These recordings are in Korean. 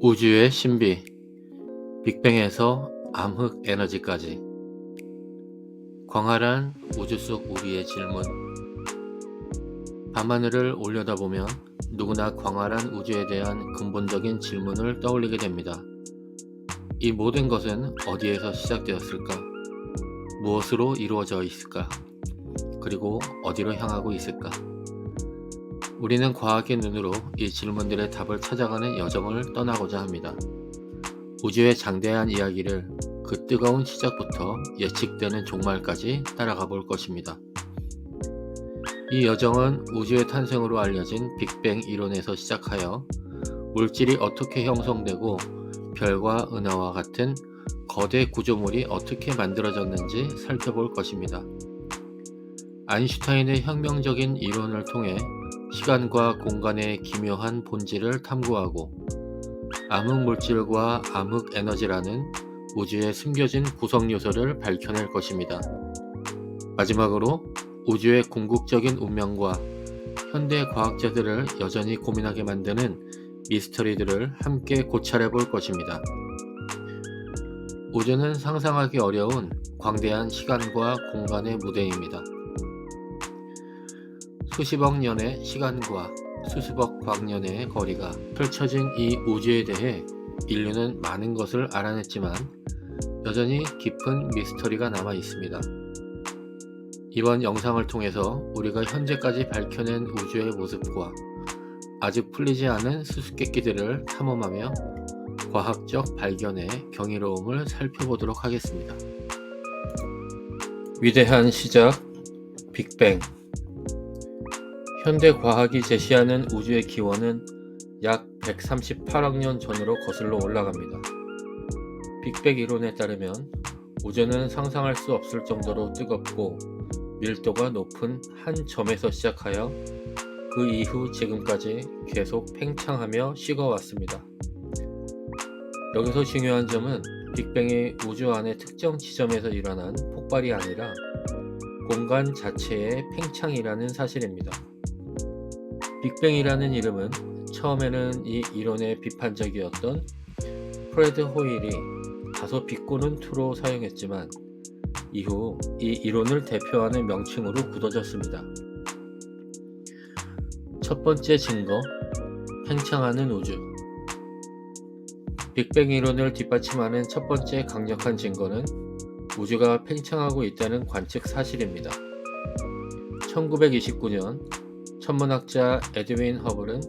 우주의 신비, 빅뱅에서 암흑 에너지까지. 광활한 우주 속 우리의 질문. 밤하늘을 올려다보면 누구나 광활한 우주에 대한 근본적인 질문을 떠올리게 됩니다. 이 모든 것은 어디에서 시작되었을까? 무엇으로 이루어져 있을까? 그리고 어디로 향하고 있을까? 우리는 과학의 눈으로 이 질문들의 답을 찾아가는 여정을 떠나고자 합니다. 우주의 장대한 이야기를 그 뜨거운 시작부터 예측되는 종말까지 따라가 볼 것입니다. 이 여정은 우주의 탄생으로 알려진 빅뱅 이론에서 시작하여 물질이 어떻게 형성되고 별과 은하와 같은 거대 구조물이 어떻게 만들어졌는지 살펴볼 것입니다. 아인슈타인의 혁명적인 이론을 통해 시간과 공간의 기묘한 본질을 탐구하고 암흑물질과 암흑에너지라는 우주의 숨겨진 구성 요소를 밝혀낼 것입니다. 마지막으로 우주의 궁극적인 운명과 현대 과학자들을 여전히 고민하게 만드는 미스터리들을 함께 고찰해 볼 것입니다. 우주는 상상하기 어려운 광대한 시간과 공간의 무대입니다. 수십억 년의 시간과 수십억 광년의 거리가 펼쳐진 이 우주에 대해 인류는 많은 것을 알아냈지만 여전히 깊은 미스터리가 남아 있습니다. 이번 영상을 통해서 우리가 현재까지 밝혀낸 우주의 모습과 아직 풀리지 않은 수수께끼들을 탐험하며 과학적 발견의 경이로움을 살펴보도록 하겠습니다. 위대한 시작, 빅뱅. 현대 과학이 제시하는 우주의 기원은 약 138억 년 전으로 거슬러 올라갑니다. 빅뱅 이론에 따르면 우주는 상상할 수 없을 정도로 뜨겁고 밀도가 높은 한 점에서 시작하여 그 이후 지금까지 계속 팽창하며 식어왔습니다. 여기서 중요한 점은 빅뱅이 우주 안의 특정 지점에서 일어난 폭발이 아니라 공간 자체의 팽창이라는 사실입니다. 빅뱅이라는 이름은 처음에는 이 이론에 비판적이었던 프레드 호일이 다소 비꼬는 투로 사용했지만 이후 이 이론을 대표하는 명칭으로 굳어졌습니다. 첫 번째 증거, 팽창하는 우주. 빅뱅 이론을 뒷받침하는 첫 번째 강력한 증거는 우주가 팽창하고 있다는 관측 사실입니다. 1929년 천문학자 에드윈 허블은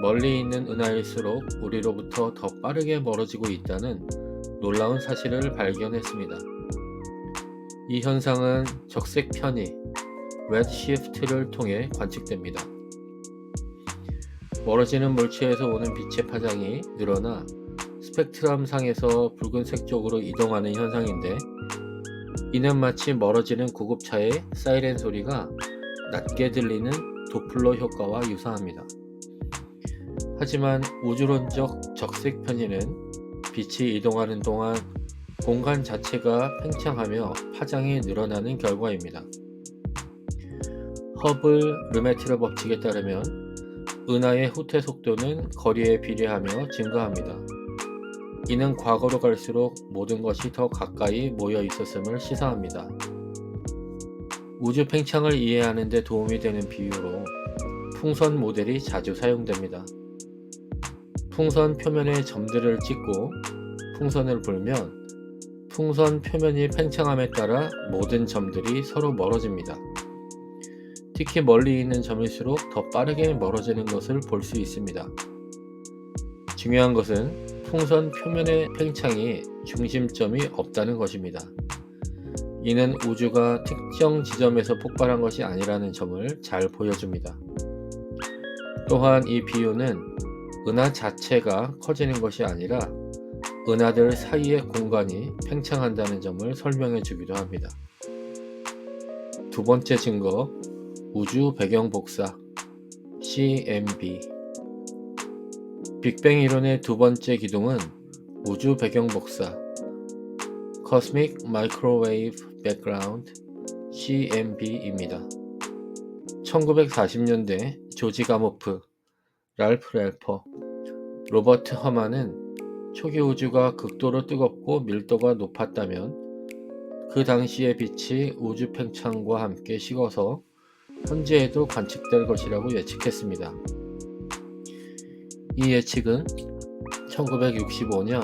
멀리 있는 은하일수록 우리로부터 더 빠르게 멀어지고 있다는 놀라운 사실을 발견했습니다. 이 현상은 적색 편의, 레드시프트를 통해 관측됩니다. 멀어지는 물체에서 오는 빛의 파장이 늘어나 스펙트럼상에서 붉은색 쪽으로 이동하는 현상인데, 이는 마치 멀어지는 구급차의 사이렌 소리가 낮게 들리는 도플러 효과와 유사합니다. 하지만 우주론적 적색 편의는 빛이 이동하는 동안 공간 자체가 팽창하며 파장이 늘어나는 결과입니다. 허블 르메트르 법칙에 따르면 은하의 후퇴 속도는 거리에 비례하며 증가합니다. 이는 과거로 갈수록 모든 것이 더 가까이 모여 있었음을 시사합니다. 우주 팽창을 이해하는 데 도움이 되는 비유로 풍선 모델이 자주 사용됩니다. 풍선 표면에 점들을 찍고 풍선을 불면 풍선 표면이 팽창함에 따라 모든 점들이 서로 멀어집니다. 특히 멀리 있는 점일수록 더 빠르게 멀어지는 것을 볼 수 있습니다. 중요한 것은 풍선 표면의 팽창이 중심점이 없다는 것입니다. 이는 우주가 특정 지점에서 폭발한 것이 아니라는 점을 잘 보여줍니다. 또한 이 비유는 은하 자체가 커지는 것이 아니라 은하들 사이의 공간이 팽창한다는 점을 설명해 주기도 합니다. 두 번째 증거, 우주 배경 복사, CMB. 빅뱅 이론의 두 번째 기둥은 우주 배경 복사, Cosmic Microwave Background, CMB입니다. 1940년대 조지 가모프, 랄프 렐퍼, 로버트 허만은 초기 우주가 극도로 뜨겁고 밀도가 높았다면 그 당시의 빛이 우주 팽창과 함께 식어서 현재에도 관측될 것이라고 예측했습니다. 이 예측은 1965년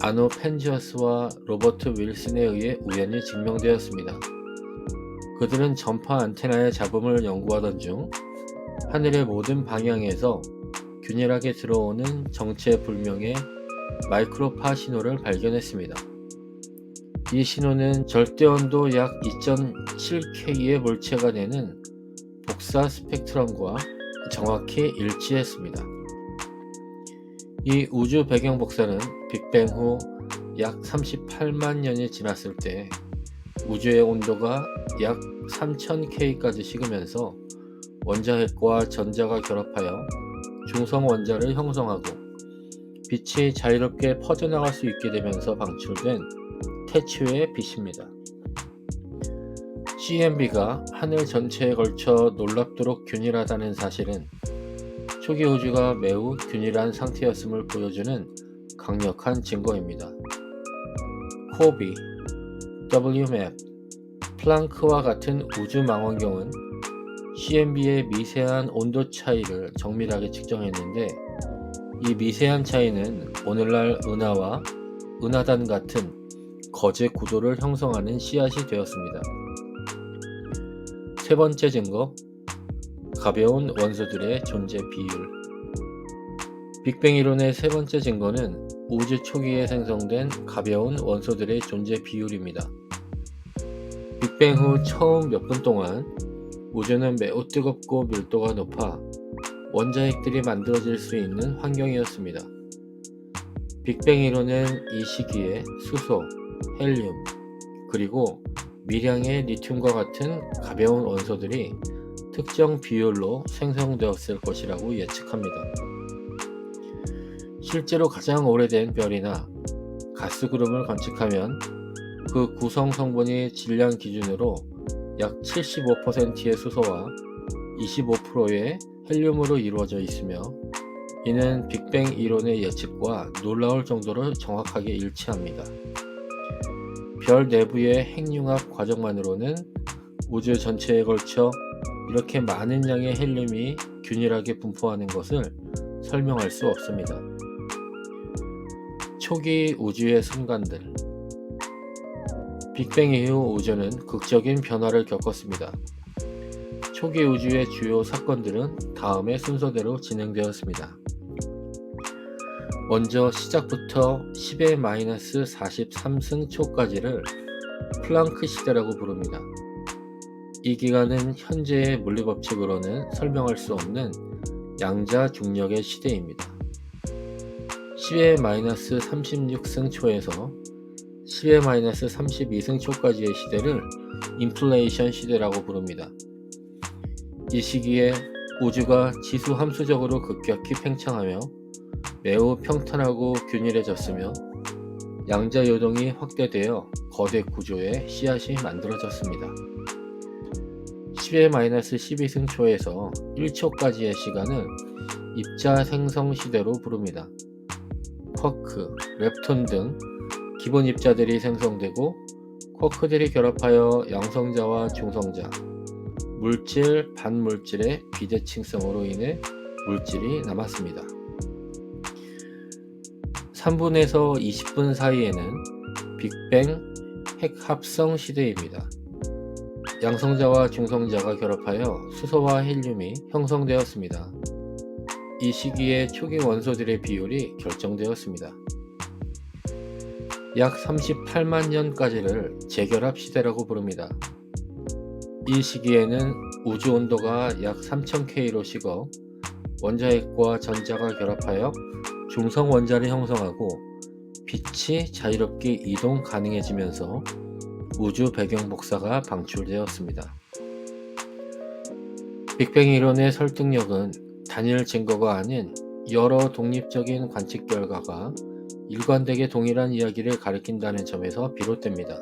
아노 펜지어스와 로버트 윌슨에 의해 우연히 증명되었습니다. 그들은 전파 안테나의 잡음을 연구하던 중 하늘의 모든 방향에서 균일하게 들어오는 정체불명의 마이크로파 신호를 발견했습니다. 이 신호는 절대온도 약 2.7K의 물체가 내는 복사 스펙트럼과 정확히 일치했습니다. 이 우주 배경 복사는 빅뱅 후 약 38만 년이 지났을 때 우주의 온도가 약 3000K까지 식으면서 원자핵과 전자가 결합하여 중성 원자를 형성하고 빛이 자유롭게 퍼져나갈 수 있게 되면서 방출된 태초의 빛입니다. CMB가 하늘 전체에 걸쳐 놀랍도록 균일하다는 사실은 초기 우주가 매우 균일한 상태였음을 보여주는 강력한 증거입니다. 코비, WMAP, 플랑크와 같은 우주 망원경은 CMB의 미세한 온도 차이를 정밀하게 측정했는데 이 미세한 차이는 오늘날 은하와 은하단 같은 거제 구도를 형성하는 씨앗이 되었습니다. 세 번째 증거, 가벼운 원소들의 존재 비율. 빅뱅 이론의 세 번째 증거는 우주 초기에 생성된 가벼운 원소들의 존재 비율입니다. 빅뱅 후 처음 몇 분 동안 우주는 매우 뜨겁고 밀도가 높아 원자핵들이 만들어질 수 있는 환경이었습니다. 빅뱅 이론은 이 시기에 수소, 헬륨, 그리고 미량의 리튬과 같은 가벼운 원소들이 특정 비율로 생성되었을 것이라고 예측합니다. 실제로 가장 오래된 별이나 가스구름을 관측하면 그 구성 성분이 질량 기준으로 약 75%의 수소와 25%의 헬륨으로 이루어져 있으며 이는 빅뱅 이론의 예측과 놀라울 정도로 정확하게 일치합니다. 별 내부의 핵융합 과정만으로는 우주 전체에 걸쳐 이렇게 많은 양의 헬륨이 균일하게 분포하는 것을 설명할 수 없습니다. 초기 우주의 순간들. 빅뱅 이후 우주는 극적인 변화를 겪었습니다. 초기 우주의 주요 사건들은 다음의 순서대로 진행되었습니다. 먼저 시작부터 10⁻43승 초까지를 플랑크 시대라고 부릅니다. 이 기간은 현재의 물리법칙으로는 설명할 수 없는 양자 중력의 시대입니다. 10⁻36승 초에서 10⁻32승 초까지의 시대를 인플레이션 시대라고 부릅니다. 이 시기에 우주가 지수함수적으로 급격히 팽창하며 매우 평탄하고 균일해졌으며 양자 요동이 확대되어 거대 구조의 씨앗이 만들어졌습니다. 10⁻12승 초에서 1초까지의 시간을 입자 생성 시대로 부릅니다. 쿼크, 렙톤 등 기본 입자들이 생성되고 쿼크들이 결합하여 양성자와 중성자, 물질, 반물질의 비대칭성으로 인해 물질이 남았습니다. 3분에서 20분 사이에는 빅뱅 핵합성 시대입니다. 양성자와 중성자가 결합하여 수소와 헬륨이 형성되었습니다. 이 시기에 초기 원소들의 비율이 결정되었습니다. 약 38만 년까지를 재결합 시대라고 부릅니다. 이 시기에는 우주 온도가 약 3000K로 식어 원자핵과 전자가 결합하여 중성 원자를 형성하고 빛이 자유롭게 이동 가능해지면서 우주 배경 복사가 방출되었습니다. 빅뱅 이론의 설득력은 단일 증거가 아닌 여러 독립적인 관측 결과가 일관되게 동일한 이야기를 가리킨다는 점에서 비롯됩니다.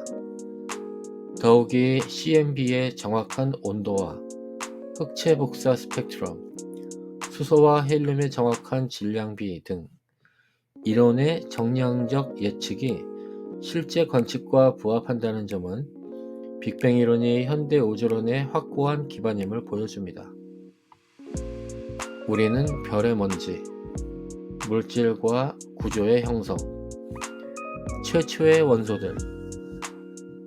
더욱이 CMB의 정확한 온도와 흑체 복사 스펙트럼, 수소와 헬륨의 정확한 질량비 등 이론의 정량적 예측이 실제 관측과 부합한다는 점은 빅뱅 이론이 현대 우주론의 확고한 기반임을 보여줍니다. 우리는 별의 먼지, 물질과 구조의 형성, 최초의 원소들,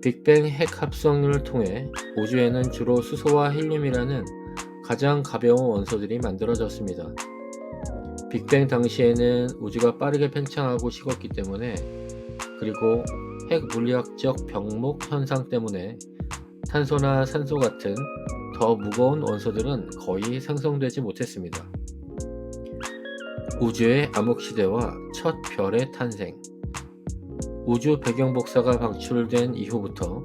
빅뱅 핵 합성을 통해 우주에는 주로 수소와 헬륨이라는 가장 가벼운 원소들이 만들어졌습니다. 빅뱅 당시에는 우주가 빠르게 팽창하고 식었기 때문에, 그리고 핵 물리학적 병목 현상 때문에 탄소나 산소 같은 더 무거운 원소들은 거의 생성되지 못했습니다. 우주의 암흑시대와 첫 별의 탄생. 우주 배경 복사가 방출된 이후부터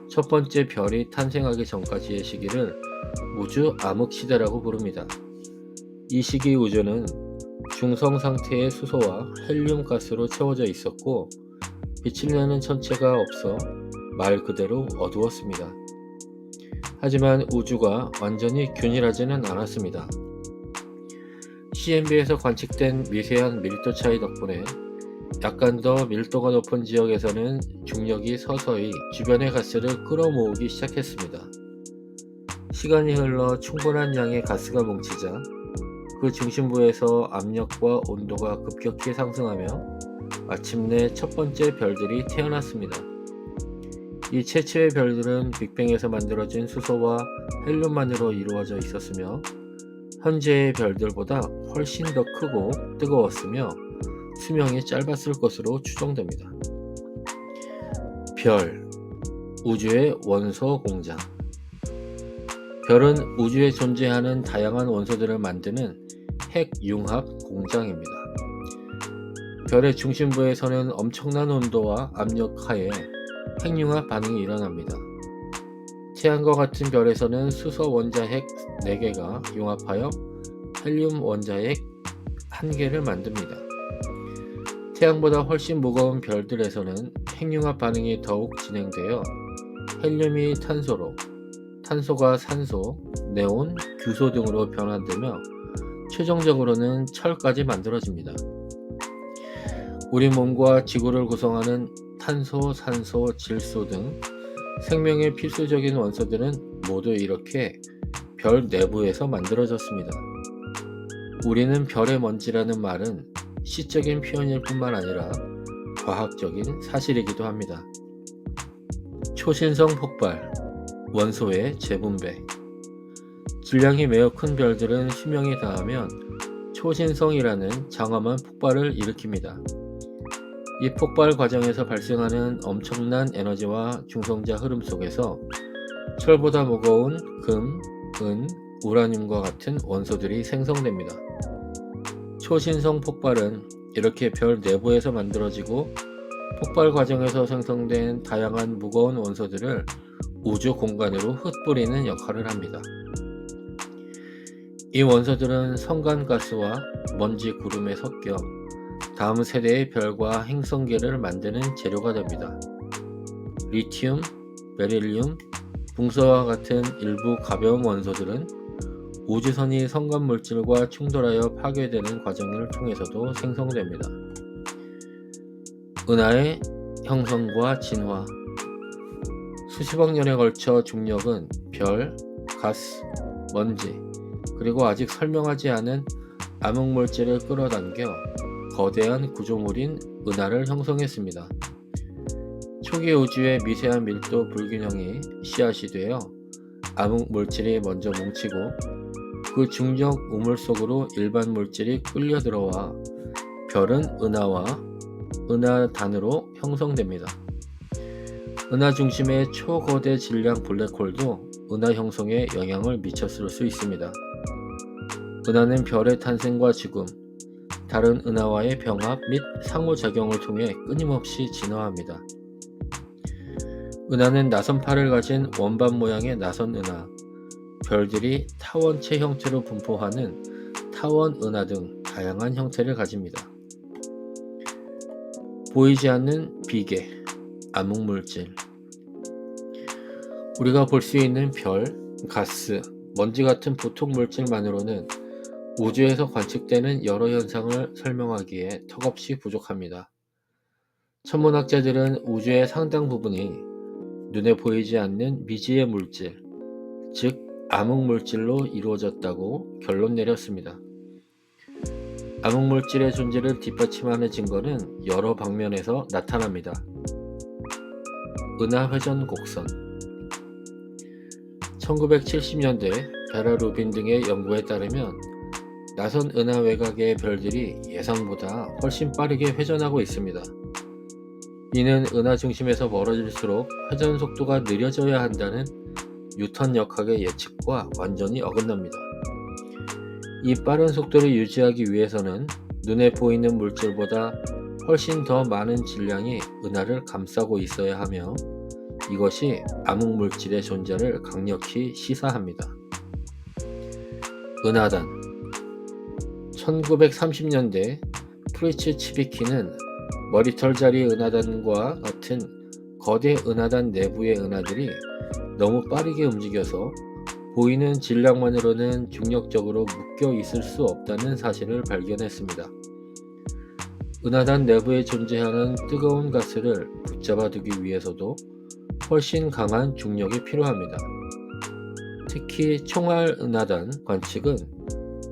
첫 번째 별이 탄생하기 전까지의 시기를 우주 암흑시대라고 부릅니다. 이 시기 우주는 중성 상태의 수소와 헬륨 가스로 채워져 있었고, 빛을 내는 천체가 없어 말 그대로 어두웠습니다. 하지만 우주가 완전히 균일하지는 않았습니다. CMB에서 관측된 미세한 밀도 차이 덕분에 약간 더 밀도가 높은 지역에서는 중력이 서서히 주변의 가스를 끌어모으기 시작했습니다. 시간이 흘러 충분한 양의 가스가 뭉치자 그 중심부에서 압력과 온도가 급격히 상승하며 마침내 첫 번째 별들이 태어났습니다. 이 최초의 별들은 빅뱅에서 만들어진 수소와 헬륨만으로 이루어져 있었으며, 현재의 별들보다 훨씬 더 크고 뜨거웠으며 수명이 짧았을 것으로 추정됩니다. 별, 우주의 원소 공장. 별은 우주에 존재하는 다양한 원소들을 만드는 핵융합 공장입니다. 별의 중심부에서는 엄청난 온도와 압력 하에 핵융합 반응이 일어납니다. 태양과 같은 별에서는 수소 원자핵 4개가 융합하여 헬륨 원자핵 1개를 만듭니다. 태양보다 훨씬 무거운 별들에서는 핵융합 반응이 더욱 진행되어 헬륨이 탄소로, 탄소가 산소, 네온, 규소 등으로 변환되며 최종적으로는 철까지 만들어집니다. 우리 몸과 지구를 구성하는 탄소, 산소, 질소 등 생명의 필수적인 원소들은 모두 이렇게 별 내부에서 만들어졌습니다. 우리는 별의 먼지라는 말은 시적인 표현일 뿐만 아니라 과학적인 사실이기도 합니다. 초신성 폭발, 원소의 재분배. 질량이 매우 큰 별들은 수명이 다하면 초신성이라는 장엄한 폭발을 일으킵니다. 이 폭발 과정에서 발생하는 엄청난 에너지와 중성자 흐름 속에서 철보다 무거운 금, 은, 우라늄과 같은 원소들이 생성됩니다. 초신성 폭발은 이렇게 별 내부에서 만들어지고, 폭발 과정에서 생성된 다양한 무거운 원소들을 우주 공간으로 흩뿌리는 역할을 합니다. 이 원소들은 성간가스와 먼지 구름에 섞여 다음 세대의 별과 행성계를 만드는 재료가 됩니다. 리튬, 베릴륨, 붕서와 같은 일부 가벼운 원소들은 우주선이 성간 물질과 충돌하여 파괴되는 과정을 통해서도 생성됩니다. 은하의 형성과 진화. 수십억 년에 걸쳐 중력은 별, 가스, 먼지, 그리고 아직 설명하지 않은 암흑물질을 끌어당겨 거대한 구조물인 은하를 형성했습니다. 초기 우주의 미세한 밀도 불균형이 씨앗이 되어 암흑물질이 먼저 뭉치고, 그 중력 우물 속으로 일반 물질이 끌려 들어와 별은 은하와 은하단으로 형성됩니다. 은하 중심의 초거대 질량 블랙홀도 은하 형성에 영향을 미쳤을 수 있습니다. 은하는 별의 탄생과 죽음, 다른 은하와의 병합 및 상호작용을 통해 끊임없이 진화합니다. 은하는 나선팔을 가진 원반 모양의 나선 은하, 별들이 타원체 형태로 분포하는 타원 은하 등 다양한 형태를 가집니다. 보이지 않는 비계, 암흑물질. 우리가 볼 수 있는 별, 가스, 먼지 같은 보통 물질만으로는 우주에서 관측되는 여러 현상을 설명하기에 턱없이 부족합니다. 천문학자들은 우주의 상당 부분이 눈에 보이지 않는 미지의 물질, 즉 암흑물질로 이루어졌다고 결론 내렸습니다. 암흑물질의 존재를 뒷받침하는 증거는 여러 방면에서 나타납니다. 은하회전 곡선 1970년대 베라 루빈 등의 연구에 따르면 나선 은하 외곽의 별들이 예상보다 훨씬 빠르게 회전하고 있습니다. 이는 은하 중심에서 멀어질수록 회전 속도가 느려져야 한다는 뉴턴 역학의 예측과 완전히 어긋납니다. 이 빠른 속도를 유지하기 위해서는 눈에 보이는 물질보다 훨씬 더 많은 질량이 은하를 감싸고 있어야 하며 이것이 암흑물질의 존재를 강력히 시사합니다. 은하단 1930년대 프리츠 치비키는 머리털자리 은하단과 같은 거대 은하단 내부의 은하들이 너무 빠르게 움직여서 보이는 질량만으로는 중력적으로 묶여 있을 수 없다는 사실을 발견했습니다. 은하단 내부에 존재하는 뜨거운 가스를 붙잡아 두기 위해서도 훨씬 강한 중력이 필요합니다. 특히 총알 은하단 관측은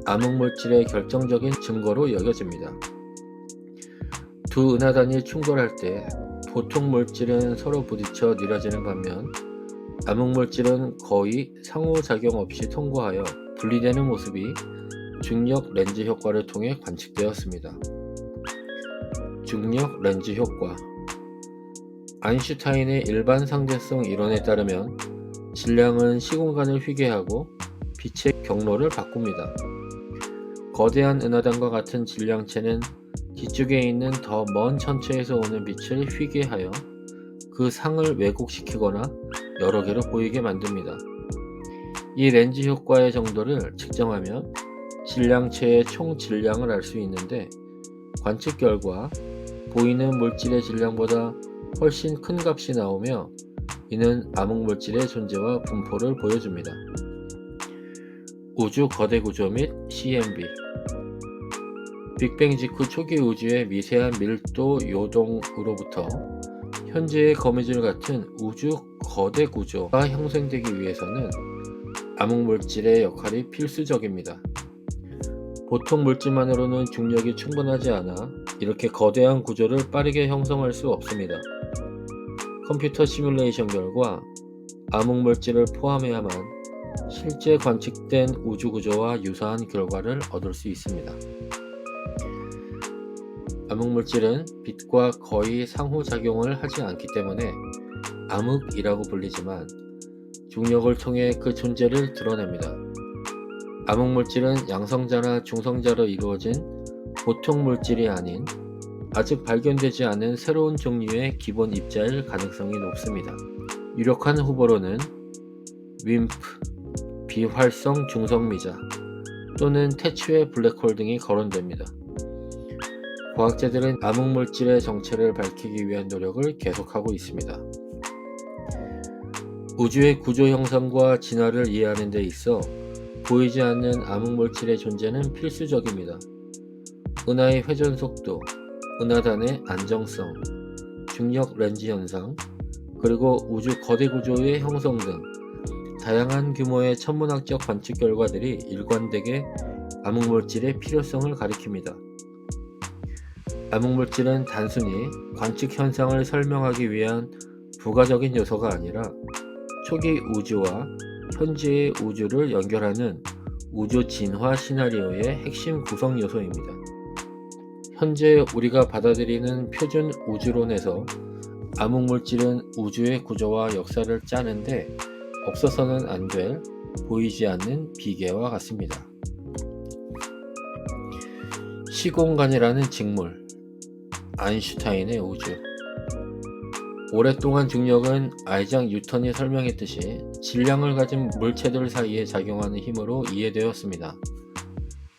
암흑물질의 결정적인 증거로 여겨집니다. 두 은하단이 충돌할 때 보통 물질은 서로 부딪혀 느려지는 반면 암흑물질은 거의 상호작용 없이 통과하여 분리되는 모습이 중력 렌즈 효과를 통해 관측되었습니다. 중력 렌즈 효과 아인슈타인의 일반 상대성 이론에 따르면 질량은 시공간을 휘게하고 빛의 경로를 바꿉니다. 거대한 은하단과 같은 질량체는 뒤쪽에 있는 더 먼 천체에서 오는 빛을 휘게하여 그 상을 왜곡시키거나 여러 개로 보이게 만듭니다. 이 렌즈 효과의 정도를 측정하면 질량체의 총 질량을 알 수 있는데 관측 결과 보이는 물질의 질량보다 훨씬 큰 값이 나오며 이는 암흑물질의 존재와 분포를 보여줍니다. 우주 거대 구조 및 CMB 빅뱅 직후 초기 우주의 미세한 밀도 요동으로부터 현재의 거미줄 같은 우주 거대 구조가 형성되기 위해서는 암흑물질의 역할이 필수적입니다. 보통 물질만으로는 중력이 충분하지 않아 이렇게 거대한 구조를 빠르게 형성할 수 없습니다. 컴퓨터 시뮬레이션 결과 암흑물질을 포함해야만 실제 관측된 우주 구조와 유사한 결과를 얻을 수 있습니다. 암흑물질은 빛과 거의 상호작용을 하지 않기 때문에 암흑이라고 불리지만 중력을 통해 그 존재를 드러냅니다. 암흑물질은 양성자나 중성자로 이루어진 보통 물질이 아닌 아직 발견되지 않은 새로운 종류의 기본 입자일 가능성이 높습니다. 유력한 후보로는 윈프, 비활성 중성미자 또는 태초의 블랙홀 등이 거론됩니다. 과학자들은 암흑물질의 정체를 밝히기 위한 노력을 계속하고 있습니다. 우주의 구조 형성과 진화를 이해하는 데 있어 보이지 않는 암흑물질의 존재는 필수적입니다. 은하의 회전 속도, 은하단의 안정성, 중력 렌즈 현상, 그리고 우주 거대 구조의 형성 등 다양한 규모의 천문학적 관측 결과들이 일관되게 암흑물질의 필요성을 가리킵니다. 암흑물질은 단순히 관측 현상을 설명하기 위한 부가적인 요소가 아니라 초기 우주와 현재의 우주를 연결하는 우주 진화 시나리오의 핵심 구성 요소입니다. 현재 우리가 받아들이는 표준 우주론에서 암흑물질은 우주의 구조와 역사를 짜는데 없어서는 안 될 보이지 않는 비계와 같습니다. 시공간이라는 직물 아인슈타인의 우주 오랫동안 중력은 아이작 뉴턴이 설명했듯이 질량을 가진 물체들 사이에 작용하는 힘으로 이해되었습니다.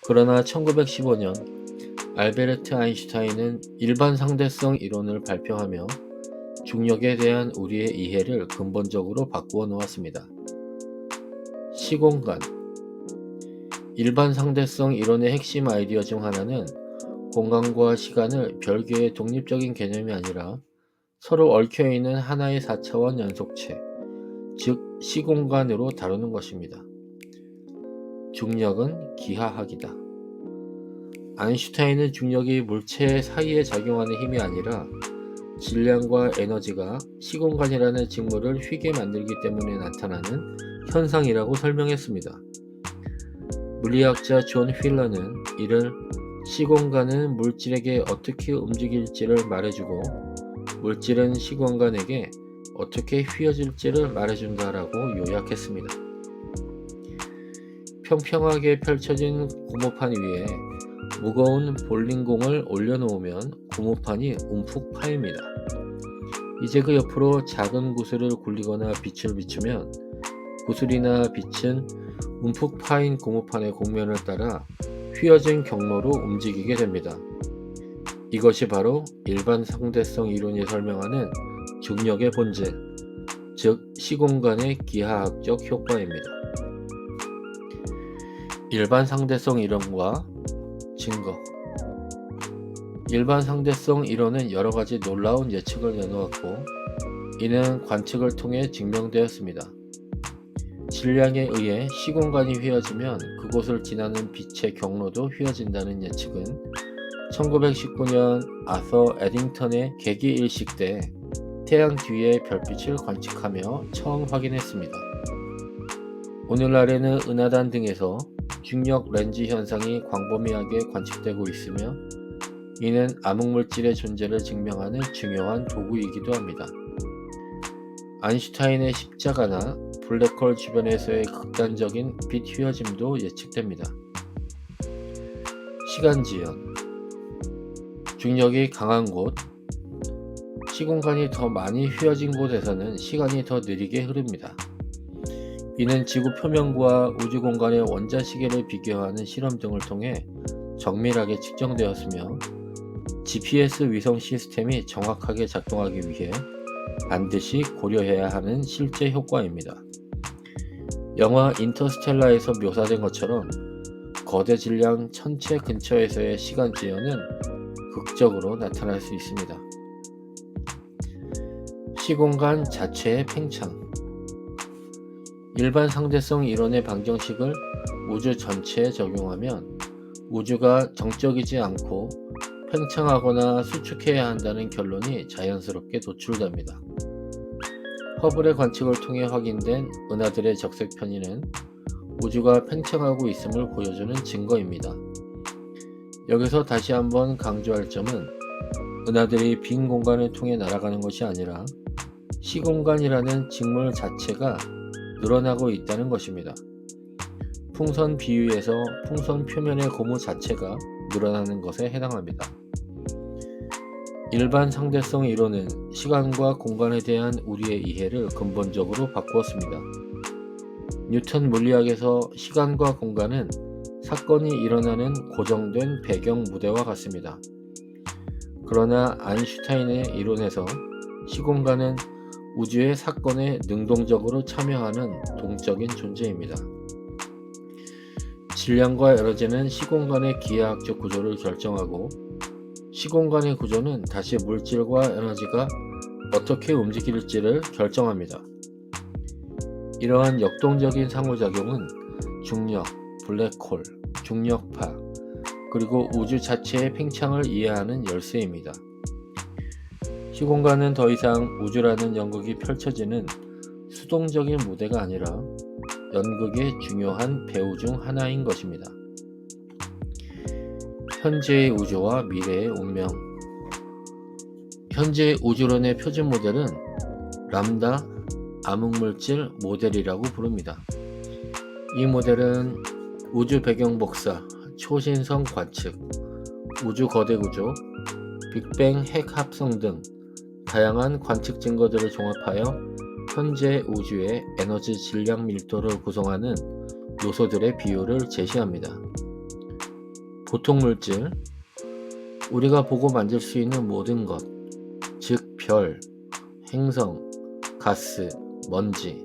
그러나 1915년 알베르트 아인슈타인은 일반 상대성 이론을 발표하며 중력에 대한 우리의 이해를 근본적으로 바꾸어 놓았습니다. 시공간 일반 상대성 이론의 핵심 아이디어 중 하나는 공간과 시간을 별개의 독립적인 개념이 아니라 서로 얽혀있는 하나의 4차원 연속체, 즉 시공간으로 다루는 것입니다. 중력은 기하학이다. 아인슈타인은 중력이 물체 사이에 작용하는 힘이 아니라 질량과 에너지가 시공간이라는 직물을 휘게 만들기 때문에 나타나는 현상이라고 설명했습니다. 물리학자 존 휠러는 이를 시공간은 물질에게 어떻게 움직일지를 말해주고 물질은 시공간에게 어떻게 휘어질지를 말해준다라고 요약했습니다. 평평하게 펼쳐진 고무판 위에 무거운 볼링공을 올려놓으면 고무판이 움푹 파입니다. 이제 그 옆으로 작은 구슬을 굴리거나 빛을 비추면 구슬이나 빛은 움푹 파인 고무판의 곡면을 따라 휘어진 경로로 움직이게 됩니다. 이것이 바로 일반 상대성 이론이 설명하는 중력의 본질, 즉 시공간의 기하학적 효과입니다. 일반 상대성 이론과 증거. 일반 상대성 이론은 여러가지 놀라운 예측을 내놓았고 이는 관측을 통해 증명되었습니다. 질량에 의해 시공간이 휘어지면 그곳을 지나는 빛의 경로도 휘어진다는 예측은 1919년 아서 에딩턴의 개기 일식 때 태양 뒤의 별빛을 관측하며 처음 확인했습니다. 오늘날에는 은하단 등에서 중력 렌즈 현상이 광범위하게 관측되고 있으며 이는 암흑물질의 존재를 증명하는 중요한 도구이기도 합니다. 아인슈타인의 십자가나 블랙홀 주변에서의 극단적인 빛 휘어짐도 예측됩니다. 시간지연. 중력이 강한 곳, 시공간이 더 많이 휘어진 곳에서는 시간이 더 느리게 흐릅니다. 이는 지구 표면과 우주 공간의 원자시계를 비교하는 실험 등을 통해 정밀하게 측정되었으며 GPS 위성 시스템이 정확하게 작동하기 위해 반드시 고려해야 하는 실제 효과입니다. 영화 인터스텔라에서 묘사된 것처럼 거대 질량 천체 근처에서의 시간 지연은 극적으로 나타날 수 있습니다. 시공간 자체의 팽창. 일반 상대성 이론의 방정식을 우주 전체에 적용하면 우주가 정적이지 않고 팽창하거나 수축해야 한다는 결론이 자연스럽게 도출됩니다. 허블의 관측을 통해 확인된 은하들의 적색 편의는 우주가 팽창하고 있음을 보여주는 증거입니다. 여기서 다시 한번 강조할 점은 은하들이 빈 공간을 통해 날아가는 것이 아니라 시공간이라는 직물 자체가 늘어나고 있다는 것입니다. 풍선 비유에서 풍선 표면의 고무 자체가 늘어나는 것에 해당합니다. 일반 상대성 이론은 시간과 공간에 대한 우리의 이해를 근본적으로 바꾸었습니다. 뉴턴 물리학에서 시간과 공간은 사건이 일어나는 고정된 배경 무대와 같습니다. 그러나 아인슈타인의 이론에서 시공간은 우주의 사건에 능동적으로 참여하는 동적인 존재입니다. 질량과 에너지는 시공간의 기하학적 구조를 결정하고 시공간의 구조는 다시 물질과 에너지가 어떻게 움직일지를 결정합니다. 이러한 역동적인 상호작용은 중력, 블랙홀, 중력파, 그리고 우주 자체의 팽창을 이해하는 열쇠입니다. 시공간은 더 이상 우주라는 연극이 펼쳐지는 수동적인 무대가 아니라 연극의 중요한 배우 중 하나인 것입니다. 현재의 우주와 미래의 운명. 현재의 우주론의 표준 모델은 람다 암흑물질 모델이라고 부릅니다. 이 모델은 우주 배경 복사, 초신성 관측, 우주 거대 구조, 빅뱅 핵 합성 등 다양한 관측 증거들을 종합하여 현재 우주의 에너지 질량 밀도를 구성하는 요소들의 비율을 제시합니다. 보통 물질, 우리가 보고 만질 수 있는 모든 것, 즉 별, 행성, 가스, 먼지,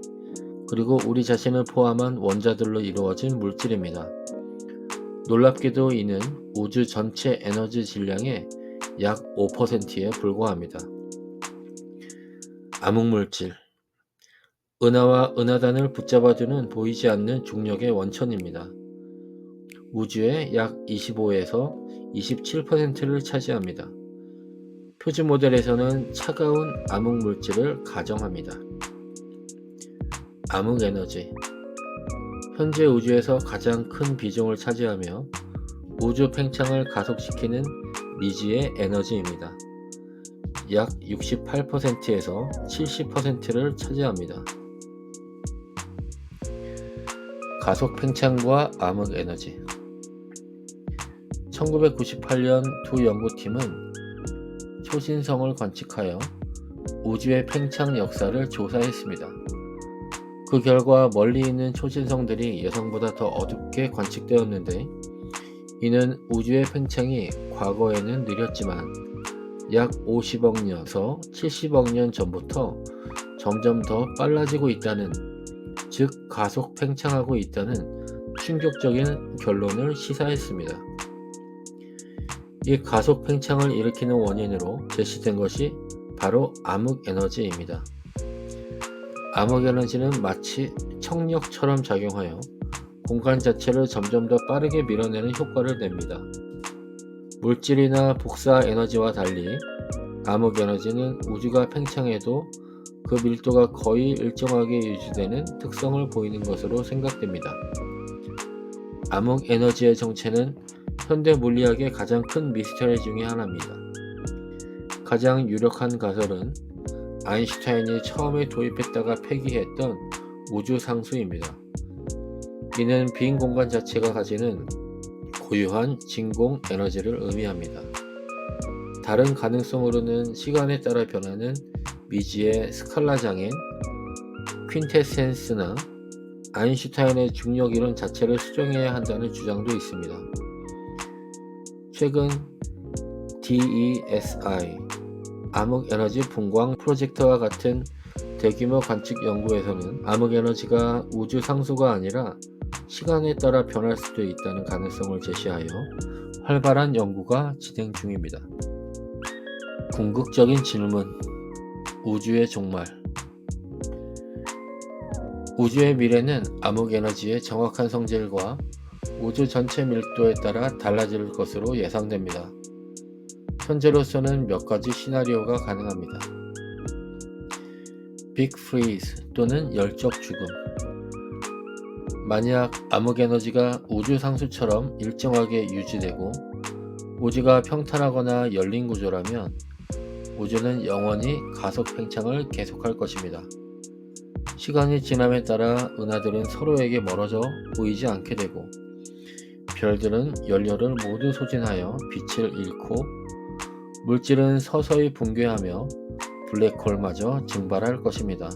그리고 우리 자신을 포함한 원자들로 이루어진 물질입니다. 놀랍게도 이는 우주 전체 에너지 질량의 약 5%에 불과합니다. 암흑물질 은하와 은하단을 붙잡아주는 보이지 않는 중력의 원천입니다. 우주의 약 25에서 27%를 차지합니다. 표준 모델에서는 차가운 암흑물질을 가정합니다. 암흑에너지 현재 우주에서 가장 큰 비중을 차지하며 우주 팽창을 가속시키는 미지의 에너지입니다. 약 68%에서 70%를 차지합니다. 가속 팽창과 암흑 에너지 1998년 두 연구팀은 초신성을 관측하여 우주의 팽창 역사를 조사했습니다. 그 결과 멀리 있는 초신성들이 예상보다 더 어둡게 관측되었는데, 이는 우주의 팽창이 과거에는 느렸지만 약 50억 년에서 70억 년 전부터 점점 더 빨라지고 있다는, 즉 가속 팽창하고 있다는 충격적인 결론을 시사했습니다. 이 가속 팽창을 일으키는 원인으로 제시된 것이 바로 암흑 에너지입니다. 암흑 에너지는 마치 청력처럼 작용하여 공간 자체를 점점 더 빠르게 밀어내는 효과를 냅니다. 물질이나 복사 에너지와 달리 암흑 에너지는 우주가 팽창해도 그 밀도가 거의 일정하게 유지되는 특성을 보이는 것으로 생각됩니다. 암흑 에너지의 정체는 현대 물리학의 가장 큰 미스터리 중의 하나입니다. 가장 유력한 가설은 아인슈타인이 처음에 도입했다가 폐기했던 우주 상수입니다. 이는 빈 공간 자체가 가지는 고유한 진공 에너지를 의미합니다. 다른 가능성으로는 시간에 따라 변하는 미지의 스칼라 장인 퀸테센스나 아인슈타인의 중력 이론 자체를 수정해야 한다는 주장도 있습니다. 최근 DESI 암흑에너지 분광 프로젝트와 같은 대규모 관측 연구에서는 암흑에너지가 우주 상수가 아니라 시간에 따라 변할 수도 있다는 가능성을 제시하여 활발한 연구가 진행 중입니다. 궁극적인 질문, 우주의 종말. 우주의 미래는 암흑에너지의 정확한 성질과 우주 전체 밀도에 따라 달라질 것으로 예상됩니다. 현재로서는 몇 가지 시나리오가 가능합니다. 빅 프리즈 또는 열적 죽음. 만약 암흑에너지가 우주 상수처럼 일정하게 유지되고 우주가 평탄하거나 열린 구조라면 우주는 영원히 가속 팽창을 계속할 것입니다. 시간이 지남에 따라 은하들은 서로에게 멀어져 보이지 않게 되고 별들은 연료를 모두 소진하여 빛을 잃고 물질은 서서히 붕괴하며 블랙홀마저 증발할 것입니다.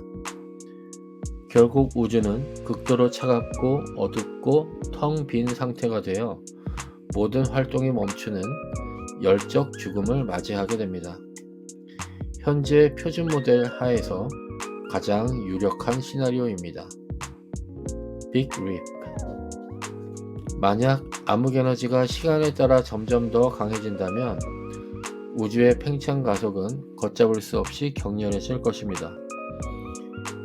결국 우주는 극도로 차갑고 어둡고 텅 빈 상태가 되어 모든 활동이 멈추는 열적 죽음을 맞이하게 됩니다. 현재 표준 모델 하에서 가장 유력한 시나리오입니다. 빅 립. 만약 암흑에너지가 시간에 따라 점점 더 강해진다면 우주의 팽창 가속은 걷잡을 수 없이 격렬해질 것입니다.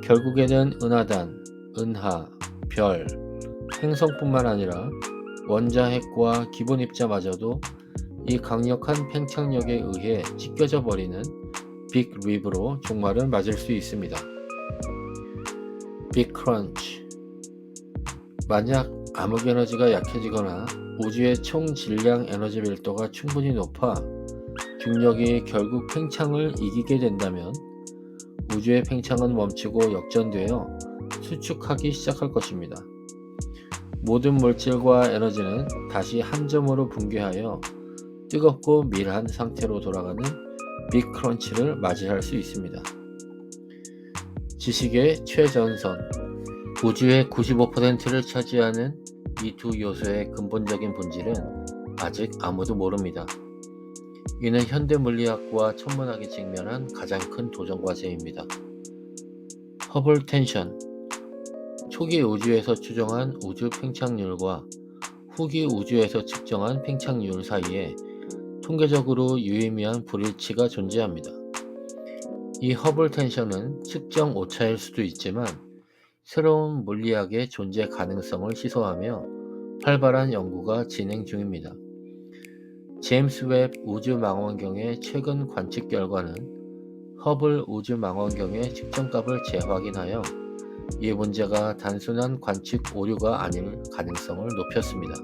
결국에는 은하단, 은하, 별, 행성뿐만 아니라 원자핵과 기본 입자마저도 이 강력한 팽창력에 의해 찢겨져 버리는 빅 립으로 종말을 맞을 수 있습니다. 빅 크런치. 만약 암흑에너지가 약해지거나 우주의 총 질량 에너지 밀도가 충분히 높아 중력이 결국 팽창을 이기게 된다면 우주의 팽창은 멈추고 역전되어 수축하기 시작할 것입니다. 모든 물질과 에너지는 다시 한 점으로 붕괴하여 뜨겁고 밀한 상태로 돌아가는 빅 크런치를 맞이할 수 있습니다. 지식의 최전선. 우주의 95%를 차지하는 이 두 요소의 근본적인 본질은 아직 아무도 모릅니다. 이는 현대 물리학과 천문학이 직면한 가장 큰 도전 과제입니다. 허블 텐션. 초기 우주에서 추정한 우주 팽창률과 후기 우주에서 측정한 팽창률 사이에 통계적으로 유의미한 불일치가 존재합니다. 이 허블 텐션은 측정 오차일 수도 있지만 새로운 물리학의 존재 가능성을 시사하며 활발한 연구가 진행 중입니다. 제임스 웹 우주망원경의 최근 관측 결과는 허블 우주망원경의 측정값을 재확인하여 이 문제가 단순한 관측 오류가 아닐 가능성을 높였습니다.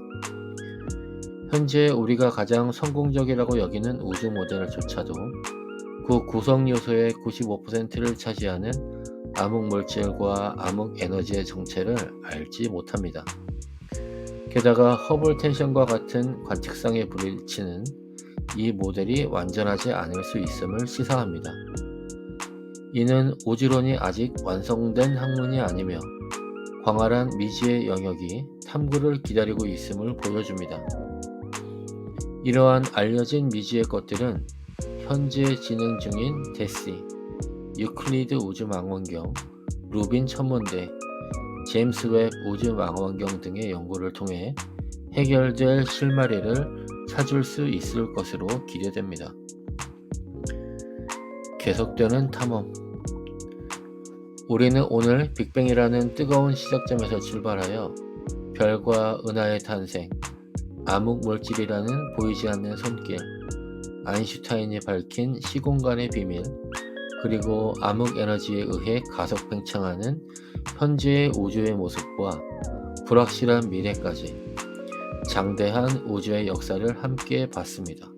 현재 우리가 가장 성공적이라고 여기는 우주 모델조차도 그 구성 요소의 95%를 차지하는 암흑물질과 암흑에너지의 정체를 알지 못합니다. 게다가 허블 텐션과 같은 관측상의 불일치는 이 모델이 완전하지 않을 수 있음을 시사합니다. 이는 우주론이 아직 완성된 학문이 아니며 광활한 미지의 영역이 탐구를 기다리고 있음을 보여줍니다. 이러한 알려진 미지의 것들은 현재 진행 중인 데시, 유클리드 우주망원경, 루빈 천문대, 제임스 웹 우주망원경 등의 연구를 통해 해결될 실마리를 찾을 수 있을 것으로 기대됩니다. 계속되는 탐험. 우리는 오늘 빅뱅이라는 뜨거운 시작점에서 출발하여 별과 은하의 탄생, 암흑물질이라는 보이지 않는 손길, 아인슈타인이 밝힌 시공간의 비밀, 그리고 암흑에너지에 의해 가속 팽창하는 현재의 우주의 모습과 불확실한 미래까지 장대한 우주의 역사를 함께 봤습니다.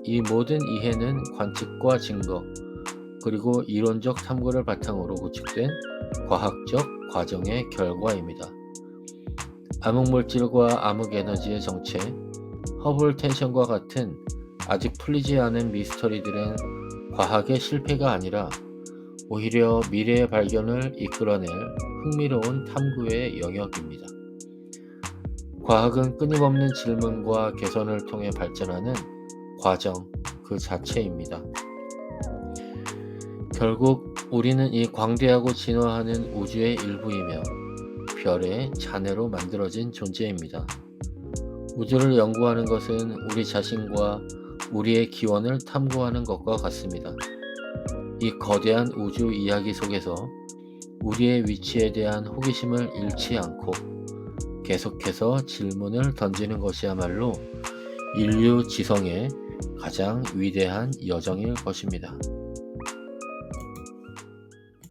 이 모든 이해는 관측과 증거, 그리고 이론적 탐구를 바탕으로 구축된 과학적 과정의 결과입니다. 암흑물질과 암흑에너지의 정체, 허블 텐션과 같은 아직 풀리지 않은 미스터리들은 과학의 실패가 아니라 오히려 미래의 발견을 이끌어낼 흥미로운 탐구의 영역입니다. 과학은 끊임없는 질문과 개선을 통해 발전하는 과정 그 자체입니다. 결국 우리는 이 광대하고 진화하는 우주의 일부이며 별의 잔해로 만들어진 존재입니다. 우주를 연구하는 것은 우리 자신과 우리의 기원을 탐구하는 것과 같습니다. 이 거대한 우주 이야기 속에서 우리의 위치에 대한 호기심을 잃지 않고 계속해서 질문을 던지는 것이야말로 인류 지성의 가장 위대한 여정일 것입니다.